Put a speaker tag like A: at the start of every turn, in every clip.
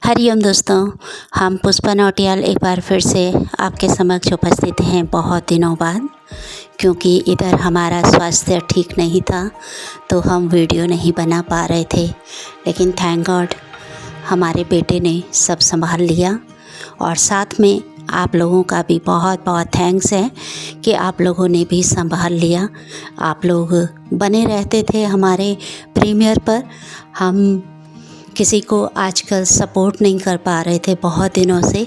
A: हरिओम दोस्तों, हम पुष्पा नौटियाल एक बार फिर से आपके समक्ष उपस्थित हैं बहुत दिनों बाद। क्योंकि इधर हमारा स्वास्थ्य ठीक नहीं था तो हम वीडियो नहीं बना पा रहे थे, लेकिन थैंक गॉड हमारे बेटे ने सब संभाल लिया। और साथ में आप लोगों का भी बहुत बहुत थैंक्स है कि आप लोगों ने भी संभाल लिया। आप लोग बने रहते थे हमारे प्रीमियर पर। हम किसी को आजकल सपोर्ट नहीं कर पा रहे थे बहुत दिनों से,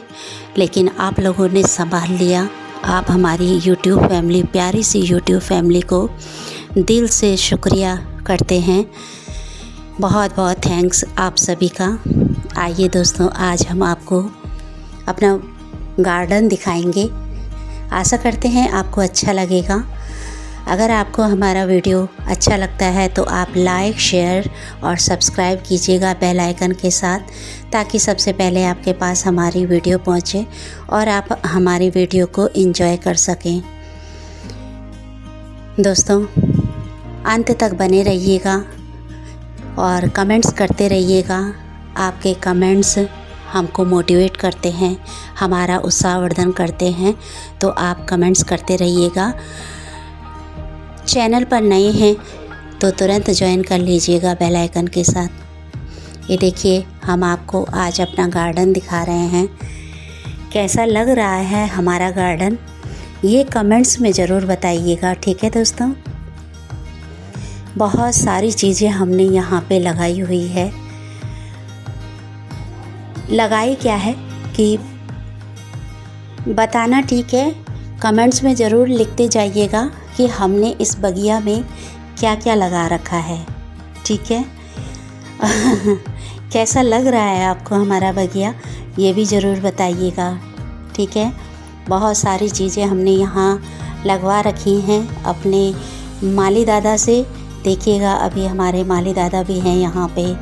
A: लेकिन आप लोगों ने संभाल लिया। आप हमारी यूट्यूब फैमिली, प्यारी सी यूट्यूब फैमिली को दिल से शुक्रिया करते हैं। बहुत बहुत थैंक्स आप सभी का। आइए दोस्तों, आज हम आपको अपना गार्डन दिखाएंगे। आशा करते हैं आपको अच्छा लगेगा। अगर आपको हमारा वीडियो अच्छा लगता है तो आप लाइक, शेयर और सब्सक्राइब कीजिएगा बेल आइकन के साथ, ताकि सबसे पहले आपके पास हमारी वीडियो पहुंचे और आप हमारी वीडियो को एंजॉय कर सकें। दोस्तों, अंत तक बने रहिएगा और कमेंट्स करते रहिएगा। आपके कमेंट्स हमको मोटिवेट करते हैं, हमारा उत्साहवर्धन करते हैं, तो आप कमेंट्स करते रहिएगा। चैनल पर नए हैं तो तुरंत ज्वाइन कर लीजिएगा बेल आइकन के साथ। ये देखिए, हम आपको आज अपना गार्डन दिखा रहे हैं। कैसा लग रहा है हमारा गार्डन, ये कमेंट्स में ज़रूर बताइएगा, ठीक है दोस्तों। बहुत सारी चीज़ें हमने यहाँ पे लगाई हुई है। लगाई क्या है कि बताना ठीक है, कमेंट्स में ज़रूर लिखते जाइएगा कि हमने इस बगिया में क्या क्या लगा रखा है, ठीक है। कैसा लग रहा है आपको हमारा बगिया, ये भी ज़रूर बताइएगा, ठीक है। बहुत सारी चीज़ें हमने यहाँ लगवा रखी हैं अपने माली दादा से। देखिएगा, अभी हमारे माली दादा भी हैं यहाँ पे,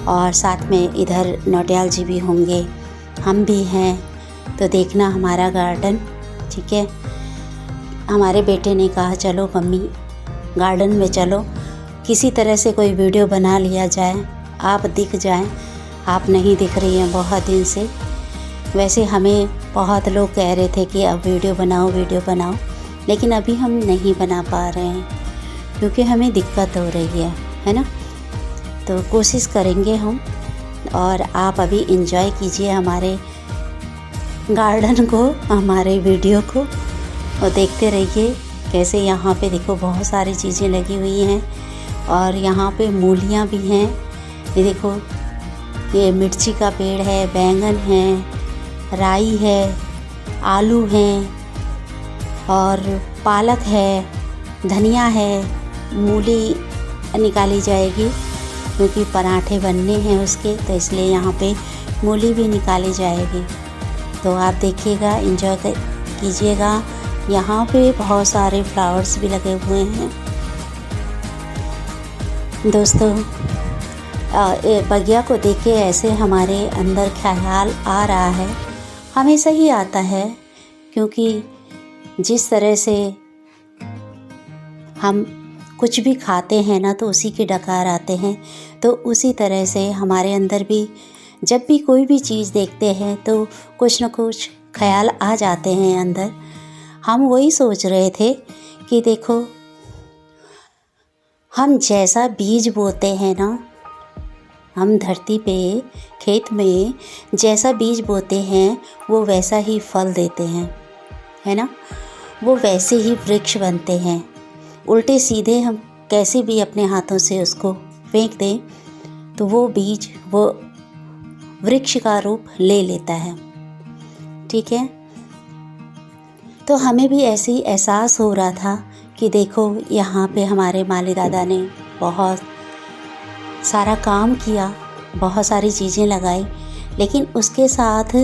A: और साथ में इधर नौटियाल जी भी होंगे, हम भी हैं। तो देखना हमारा गार्डन, ठीक है। हमारे बेटे ने कहा चलो मम्मी गार्डन में चलो, किसी तरह से कोई वीडियो बना लिया जाए, आप दिख जाएं। आप नहीं दिख रही हैं बहुत दिन से। वैसे हमें बहुत लोग कह रहे थे कि अब वीडियो बनाओ, लेकिन अभी हम नहीं बना पा रहे हैं क्योंकि हमें दिक्कत हो रही है ना। तो कोशिश करेंगे हम, और आप अभी एंजॉय कीजिए हमारे गार्डन को, हमारे वीडियो को, और देखते रहिए कैसे यहाँ पे देखो बहुत सारी चीज़ें लगी हुई हैं। और यहाँ पे मूलियाँ भी हैं। ये देखो, ये मिर्ची का पेड़ है, बैंगन है, राई है, आलू हैं, और पालक है, धनिया है। मूली निकाली जाएगी क्योंकि पराठे बनने हैं उसके, तो इसलिए यहाँ पे मूली भी निकाली जाएगी। तो आप देखिएगा, एंजॉय कीजिएगा। यहाँ पे बहुत सारे फ्लावर्स भी लगे हुए हैं दोस्तों। बगिया को देख के ऐसे हमारे अंदर ख्याल आ रहा है, हमेशा ही आता है, क्योंकि जिस तरह से हम कुछ भी खाते हैं ना तो उसी के डकार आते हैं, तो उसी तरह से हमारे अंदर भी जब भी कोई भी चीज़ देखते हैं तो कुछ न कुछ ख्याल आ जाते हैं अंदर। हम वही सोच रहे थे कि देखो, हम जैसा बीज बोते हैं ना, हम धरती पे खेत में जैसा बीज बोते हैं वो वैसा ही फल देते हैं, है ना। वो वैसे ही वृक्ष बनते हैं। उल्टे सीधे हम कैसे भी अपने हाथों से उसको फेंक दें तो वो बीज वो वृक्ष का रूप ले लेता है, ठीक है। तो हमें भी ऐसे ही एहसास हो रहा था कि देखो, यहाँ पे हमारे माली दादा ने बहुत सारा काम किया, बहुत सारी चीज़ें लगाई, लेकिन उसके साथ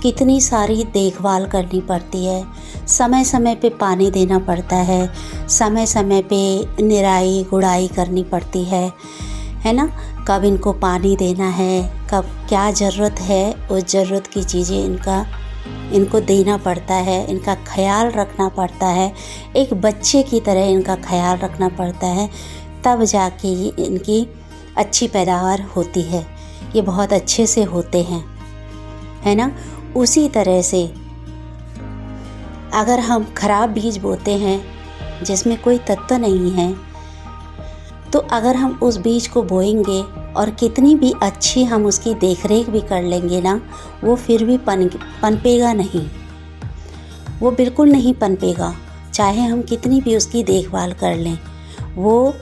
A: कितनी सारी देखभाल करनी पड़ती है। समय समय पे पानी देना पड़ता है, समय समय पे निराई गुड़ाई करनी पड़ती है ना। कब इनको पानी देना है, कब क्या ज़रूरत है, उस ज़रूरत की चीज़ें इनको देना पड़ता है, इनका ख्याल रखना पड़ता है। एक बच्चे की तरह इनका ख्याल रखना पड़ता है, तब जाके इनकी अच्छी पैदावार होती है। ये बहुत अच्छे से होते हैं, है ना। उसी तरह से अगर हम खराब बीज बोते हैं जिसमें कोई तत्व नहीं है, तो अगर हम उस बीज को बोएंगे और कितनी भी अच्छी हम उसकी देखरेख भी कर लेंगे ना, वो फिर भी पनपेगा नहीं, वो बिल्कुल नहीं पनपेगा। चाहे हम कितनी भी उसकी देखभाल कर लें, वो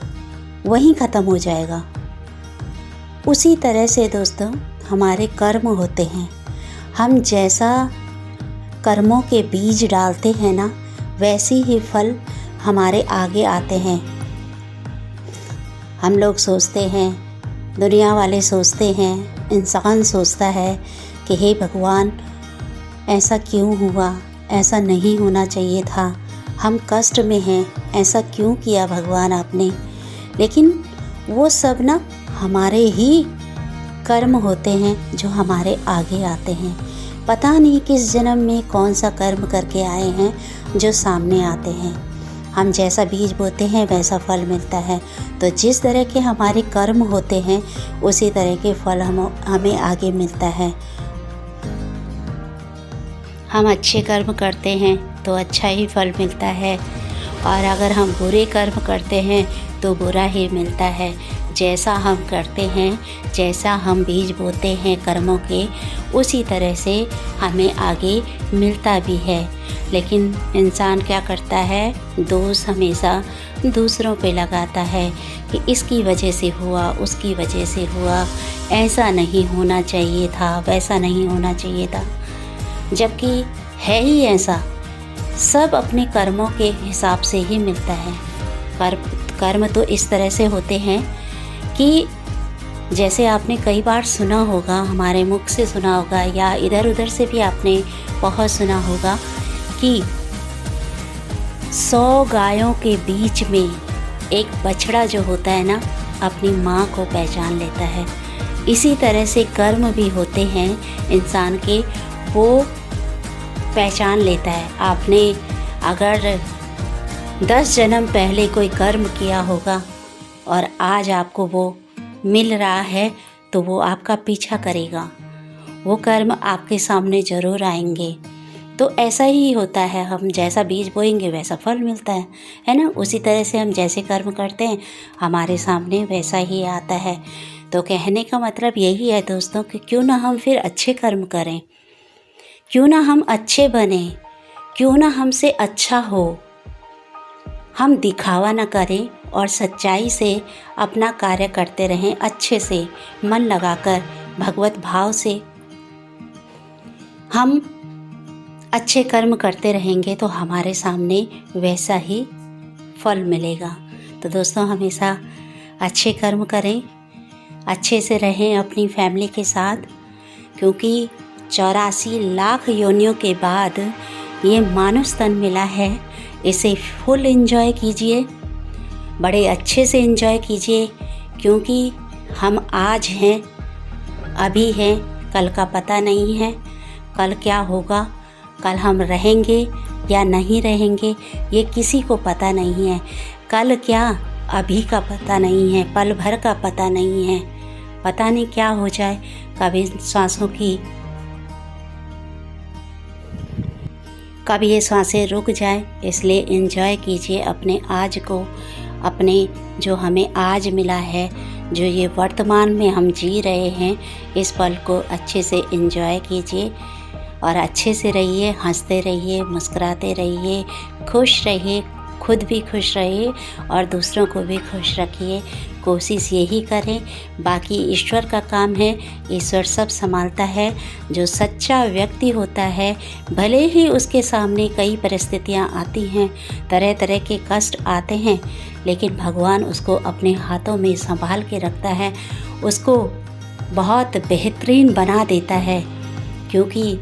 A: वहीं ख़त्म हो जाएगा। उसी तरह से दोस्तों हमारे कर्म होते हैं। हम जैसा कर्मों के बीज डालते हैं ना, वैसे ही फल हमारे आगे आते हैं। हम लोग सोचते हैं, दुनिया वाले सोचते हैं, इंसान सोचता है कि हे भगवान, ऐसा क्यों हुआ, ऐसा नहीं होना चाहिए था, हम कष्ट में हैं, ऐसा क्यों किया भगवान आपने। लेकिन वो सब ना हमारे ही कर्म होते हैं जो हमारे आगे आते हैं। पता नहीं किस जन्म में कौन सा कर्म करके आए हैं जो सामने आते हैं। हम जैसा बीज बोते हैं वैसा फल मिलता है। तो जिस तरह के हमारे कर्म होते हैं उसी तरह के फल हमें आगे मिलता है। हम अच्छे कर्म करते हैं तो अच्छा ही फल मिलता है, और अगर हम बुरे कर्म करते हैं तो बुरा ही मिलता है। जैसा हम करते हैं, जैसा हम बीज बोते हैं कर्मों के, उसी तरह से हमें आगे मिलता भी है। लेकिन इंसान क्या करता है, दोष हमेशा दूसरों पे लगाता है कि इसकी वजह से हुआ, उसकी वजह से हुआ, ऐसा नहीं होना चाहिए था, वैसा नहीं होना चाहिए था। जबकि है ही ऐसा, सब अपने कर्मों के हिसाब से ही मिलता है। कर्म तो इस तरह से होते हैं कि जैसे आपने कई बार सुना होगा, हमारे मुख से सुना होगा या इधर उधर से भी आपने बहुत सुना होगा कि 100 गायों के बीच में एक बछड़ा जो होता है ना, अपनी माँ को पहचान लेता है। इसी तरह से कर्म भी होते हैं इंसान के, वो पहचान लेता है। आपने अगर 10 जन्म पहले कोई कर्म किया होगा और आज आपको वो मिल रहा है, तो वो आपका पीछा करेगा, वो कर्म आपके सामने ज़रूर आएंगे। तो ऐसा ही होता है, हम जैसा बीज बोएंगे वैसा फल मिलता है ना। उसी तरह से हम जैसे कर्म करते हैं हमारे सामने वैसा ही आता है। तो कहने का मतलब यही है दोस्तों कि क्यों ना हम फिर अच्छे कर्म करें, क्यों ना हम अच्छे बने, क्यों ना हमसे अच्छा हो। हम दिखावा ना करें और सच्चाई से अपना कार्य करते रहें, अच्छे से मन लगाकर, भगवत भाव से हम अच्छे कर्म करते रहेंगे तो हमारे सामने वैसा ही फल मिलेगा। तो दोस्तों हमेशा अच्छे कर्म करें, अच्छे से रहें अपनी फैमिली के साथ, क्योंकि 84 लाख योनियों के बाद ये मानुष तन मिला है। इसे फुल एंजॉय कीजिए, बड़े अच्छे से एंजॉय कीजिए, क्योंकि हम आज हैं, अभी हैं, कल का पता नहीं है। कल क्या होगा, कल हम रहेंगे या नहीं रहेंगे, ये किसी को पता नहीं है। कल क्या, अभी का पता नहीं है, पल भर का पता नहीं है। पता नहीं क्या हो जाए, कभी ये सांसें रुक जाए। इसलिए एंजॉय कीजिए अपने आज को, अपने जो हमें आज मिला है, जो ये वर्तमान में हम जी रहे हैं, इस पल को अच्छे से एंजॉय कीजिए और अच्छे से रहिए, हंसते रहिए, मुस्कुराते रहिए, खुश रहिए, खुद भी खुश रहिए और दूसरों को भी खुश रखिए। कोशिश यही करें, बाकी ईश्वर का काम है, ईश्वर सब संभालता है। जो सच्चा व्यक्ति होता है, भले ही उसके सामने कई परिस्थितियां आती हैं, तरह तरह के कष्ट आते हैं, लेकिन भगवान उसको अपने हाथों में संभाल के रखता है, उसको बहुत बेहतरीन बना देता है। क्योंकि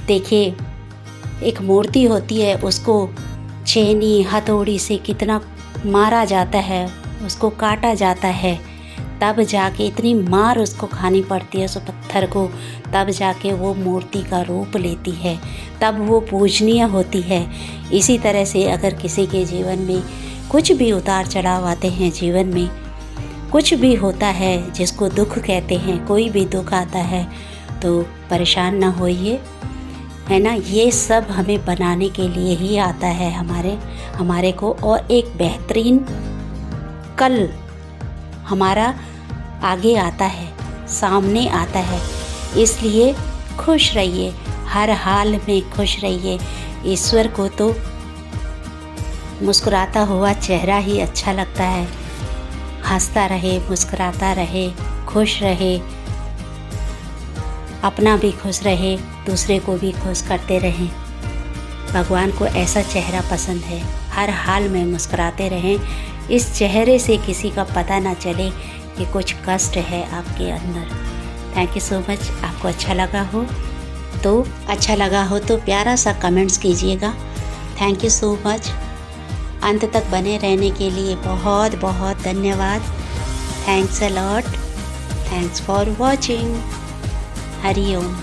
A: देखिए, एक मूर्ति होती है, उसको छेनी हथौड़ी से कितना मारा जाता है, उसको काटा जाता है, तब जाके इतनी मार उसको खानी पड़ती है उस पत्थर को, तब जाके वो मूर्ति का रूप लेती है, तब वो पूजनीय होती है। इसी तरह से अगर किसी के जीवन में कुछ भी उतार चढ़ाव आते हैं जीवन में, कुछ भी होता है जिसको दुख कहते हैं, कोई भी दुख आता है तो परेशान ना होइए, है ना। ये सब हमें बनाने के लिए ही आता है हमारे को, और एक बेहतरीन कल हमारा आगे आता है, सामने आता है। इसलिए खुश रहिए, हर हाल में खुश रहिए। ईश्वर को तो मुस्कुराता हुआ चेहरा ही अच्छा लगता है। हंसता रहे, मुस्कुराता रहे, खुश रहे, अपना भी खुश रहे, दूसरे को भी खुश करते रहें। भगवान को ऐसा चेहरा पसंद है, हर हाल में मुस्कुराते रहें। इस चेहरे से किसी का पता ना चले कि कुछ कष्ट है आपके अंदर। Thank you so much. आपको अच्छा लगा हो तो प्यारा सा कमेंट्स कीजिएगा। Thank you so much. अंत तक बने रहने के लिए बहुत बहुत धन्यवाद। Thanks a lot. Thanks for watching. Hari Om.